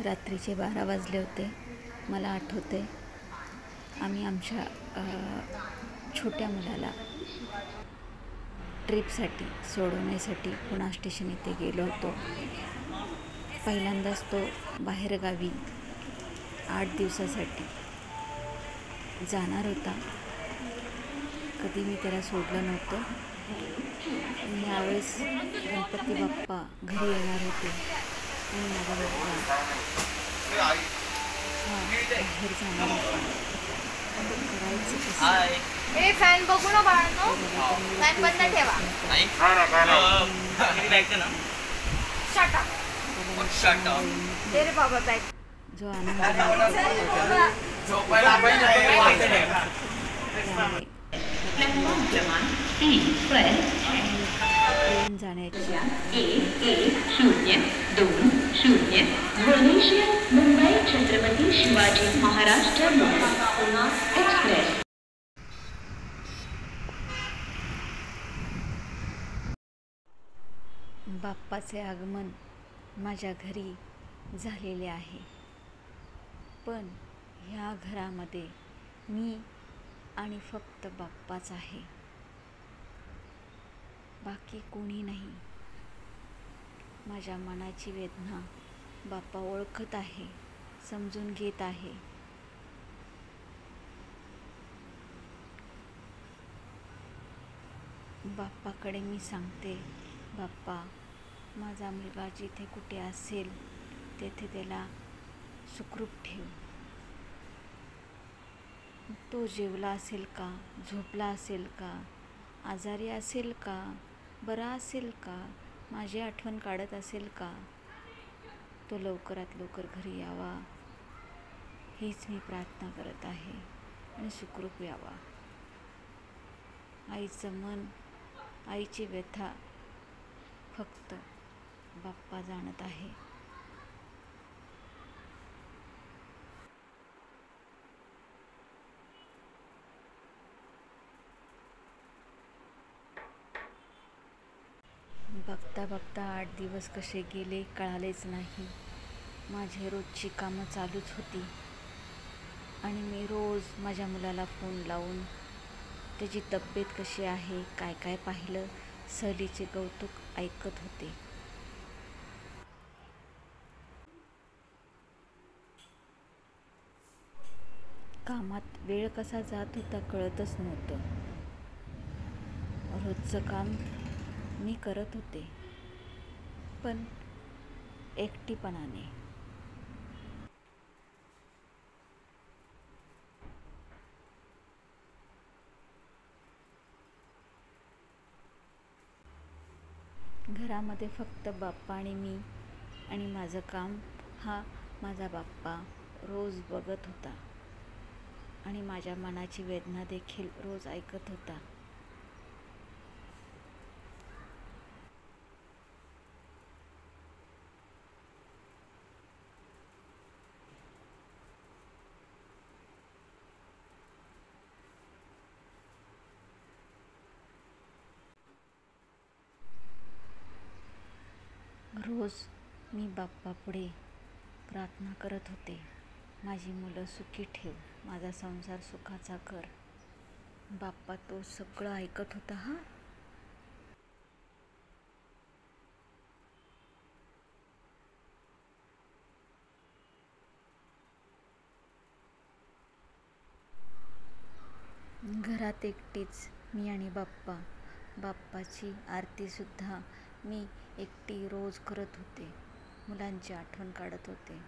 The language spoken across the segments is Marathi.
रात्रीचे 12 वाजले होते. मला आठवते आम्ही आमच्या छोट्या मुलाला ट्रिपसाठी सोडवण्यासाठी पुणा स्टेशन इथे गेलो होतो. पहिल्यांदाच तो बाहेरगावी 8 दिवसासाठी जाणार होता. कधी मी त्याला सोडलं नव्हतं. यावेळेस गणपती बाप्पा घरी येणार होते आणि माझा बाप्पा बाहेर जाणार होता. करायचं कसं? फॅन बघू ना बाळांनो, फॅन बंद ठेवा. दे रे बाबा बॅग. जो आनंद जाण्याची मुंबई छत्रपती शिवाजी महाराज पुणा एक्सप्रेस. बाप्पाचे आगमन माझ्या घरी झालेले आहे. पण ह्या घरामध्ये मी आणि फक्त बाप्पाच आहे, बाकी कोणी नाही. माझ्या मनाची वेदना बाप्पा ओळखत आहे, समजून घेत आहे. बाप्पाकडे मी सांगते, बाप्पा माझा मुलगा जिथे कुठे असेल तेथे त्याला सुखरूप ठेव. तो जेवला असेल का, झोपला असेल का, आजारी असेल का, बरा असेल का, माझी आठवण काढत असेल का, तो लवकरात लवकर घरी यावा हीच मी प्रार्थना करत आहे आणि सुखरूप यावा. आईचं मन, आईची व्यथा फक्त बाप्पा जाणत आहे. बघता बघता 8 दिवस कसे गेले कळालेच नाही. माझी रोजची कामं चालूच होती आणि मी रोज माझ्या मुलाला फोन लावून त्याची तब्येत कशी आहे, काय काय पाहिलं, सहलीचे कौतुक ऐकत होते. कामात वेळ कसा जात होता कळतच नव्हतं. रोजचं काम मी करत होते, पण एकटीपणाने. घरामध्ये फक्त बाप्पा आणि मी आणि माझं काम. हा माझा बाप्पा रोज बघत होता आणि माझ्या मनाची वेदना देखील रोज ऐकत होता. रोज मी बाप्पापुढे प्रार्थना करत होते, माझी मुलं सुखी ठेव, माझा संसार सुखाचा कर. बाप्पा तो सगळं ऐकत होता. घरात एकटीच मी आणि बाप्पा. बाप्पाची आरतीसुद्धा मी एकटी रोज करत होते. मुलांची आठवण काढत होते.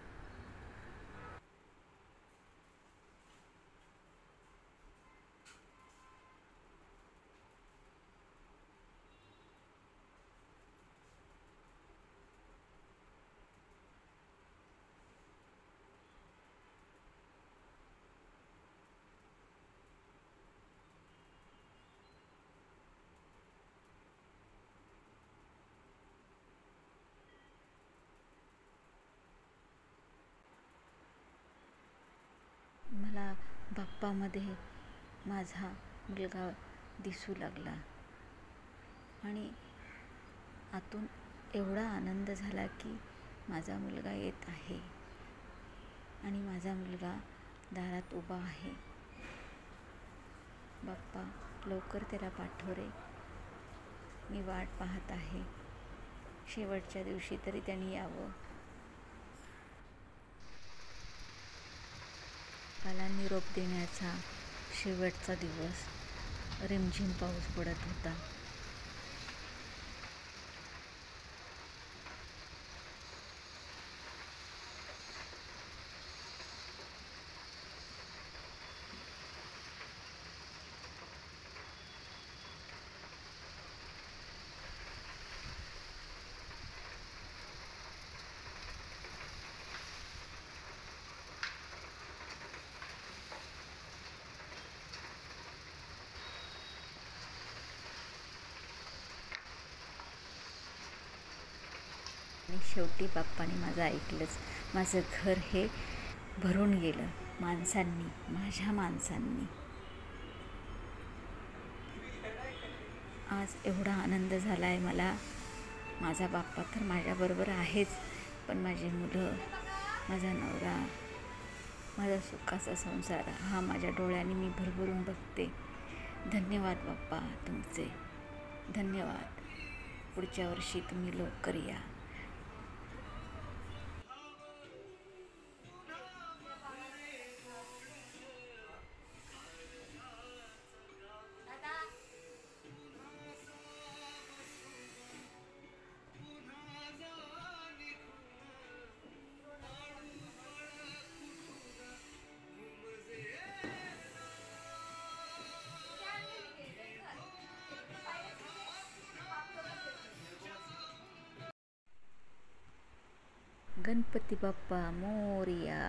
मला बाप्पामध्ये माझा मुलगा दिसू लागला आणि आतून एवढा आनंद झाला की माझा मुलगा येत आहे, आणि माझा मुलगा दारात उभा आहे. बाप्पा लवकर त्याला पाठव रे, मी वाट पाहत आहे. शेवटच्या दिवशी तरी त्यांनी यावं. काला निरोप देण्याचा शेवटचा दिवस. रिमझिम पाऊस पडत होता. आणि शेवटी बाप्पाने माझं ऐकलंच. माझं घर हे भरून गेलं माणसांनी, माझ्या माणसांनी. आज एवढा आनंद झाला आहे मला. माझा बाप्पा तर माझ्याबरोबर आहेच, पण माझी मुलं, माझा नवरा, माझा सुखाचा संसार हा माझ्या डोळ्यांनी मी भरभरून बघते. धन्यवाद बाप्पा तुमचे, धन्यवाद. पुढच्या वर्षी तुम्ही लवकर या. गणपती बाप्पा मोरया.